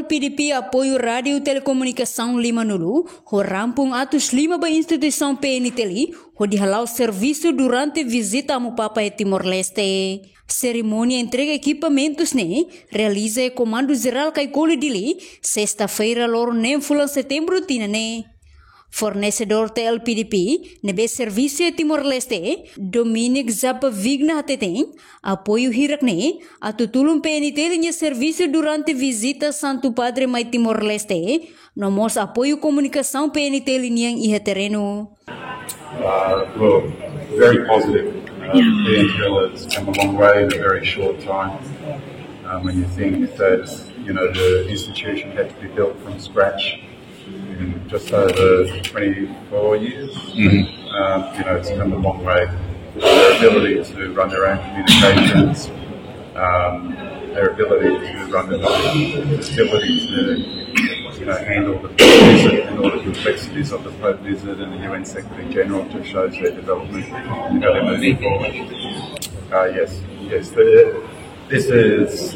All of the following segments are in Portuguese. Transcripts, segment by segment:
TLPDP apoio rádio telecomunicação Lima Nulu, ho rampung atus lima ba instituição PNTLI, ho dihalau serviço durante visita a Mupapa e Timor-Leste. Cerimônia entrega equipamentos realiza o Comando Geral Kaikoli Dili, sexta-feira, loro nem fulan setembro tina Fornecedor TLPDP, nebe serviço e Timor-Leste, Dominic Zappa Vigna Hateteng, apoio hirak a tutulum PNT linha serviço durante visita Santo Padre Mai Timor-Leste, nomos apoio comunicação PNT linha e terreno. Well, very positive. PNTL has come a long way in a very short time. When you think that, the institution had to be built from scratch in just over 24 years, it's come a long way. Their ability to run their own communications, their ability to run their ability to handle the visit and all the complexities of the Pope visit and the UN Secretary General just shows their development and how they're moving forward. Yes. This is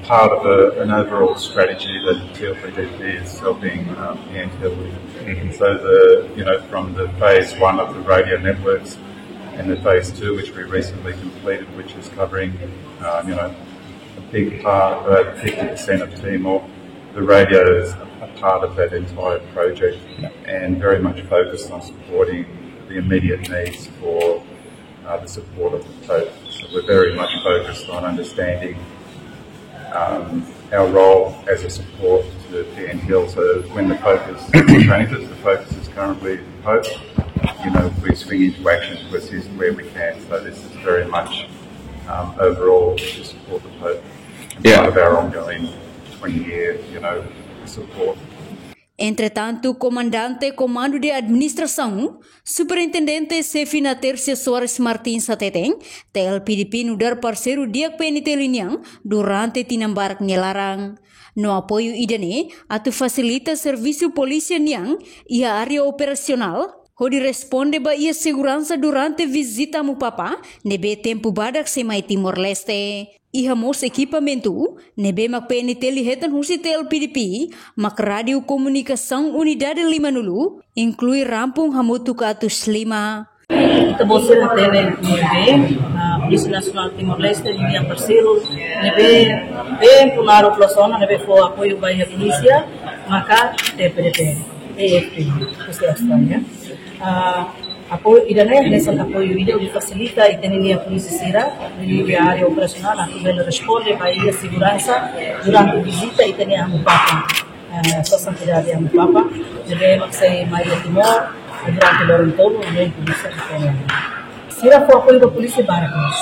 part of an overall strategy that TLPDP is helping PNTL with. So from the phase 1 of the radio networks and the phase 2, which we recently completed, which is covering a big part, about 50% of Timor. The radio is a part of that entire project and very much focused on supporting the immediate needs for the support of the Pope. So we're very much focused on understanding our role as a support to PNTL. So when the Pope is changes, the focus is currently the Pope. We swing into action to assist where we can. So this is very much overall to support the Pope and part of our ongoing 20-year, support. Entretanto, comandante Comando de Administração, Superintendente Sefina Tercia Soares Martins Hateteng, TLPDP nudar parceiro diak PNT Liniang durante tinambarak nyelarang. No apoio idane, atu facilita serviço polícia niang ia área operacional, Hodi responde ba ia segurança durante visita a Mupapa, nebe tempo badak semai Timor-Leste. Ihamos equipamento, nebe mak PNT lihetan husi TLPDP, mak radio komunikasang Unidade Lima Nulu, inclui rampung hamutu ka atus lima. Kita boser hatene nebe, Polisi Nasional Timor-Leste, linha parceiro, nebe punaro plasona, nebe fo apoio ba ia polícia, maka TLPDP, EFP, Polícia Australia. Apoio idane nessa apoio ide facilita e tem a polícia sira na área operacional a que responde para a segurança durante a visita e tem a Mupapa sua santidade a Mupapa devemos ser mais Timor durante o ano todo nem polícia sira for apoio da polícia barcos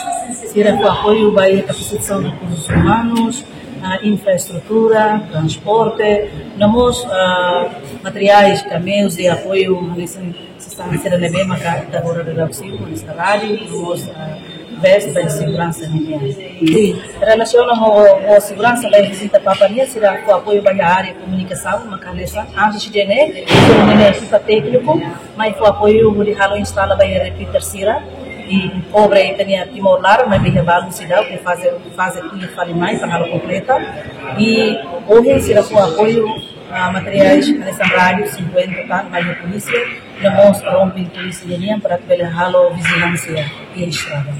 sira for apoio para a capacitação dos recursos humanos infraestrutura, transporte, namos materiais, caminhos de apoio estão sendo nebe maka agora da auxílio nesta rádio, namos veste da segurança minha. E relaciona com segurança da visita Papa Nia será com apoio para a área de comunicação, maka nessa antes de equipa técnico, mas foi apoio de halo instala para a repeater sira e obra tinha Timor-Leste, mas bem balanceado que faz aqui fale mais para ela completa e hoje será com apoio a materiais nessa rádio 50 tá mais a polícia nós rompem polícia linha para que ele halo vigilância e estrada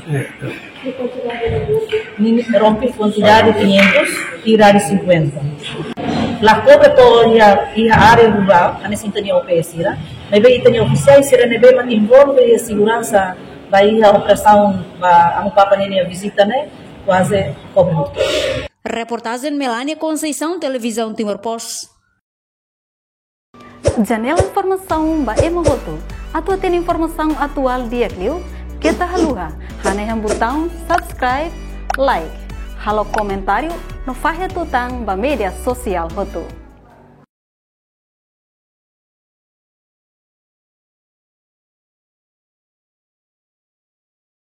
rompe quantidade 500 e rádio 50 lá cobre toda a área rural a nessa tinha OPS mas bem tinha oficiais será nebe mas envolve a segurança vai a operação a Mupapa nenia visita quase cobre. Reportagem Melania Conceição, Televisão Timor-Post. Janela informação ba emogoto. Atua tem informação atual dia kliu. Kita haluha. Haneham botão subscribe, like. Halo comentário no fahe tutang ba media sosial hotu.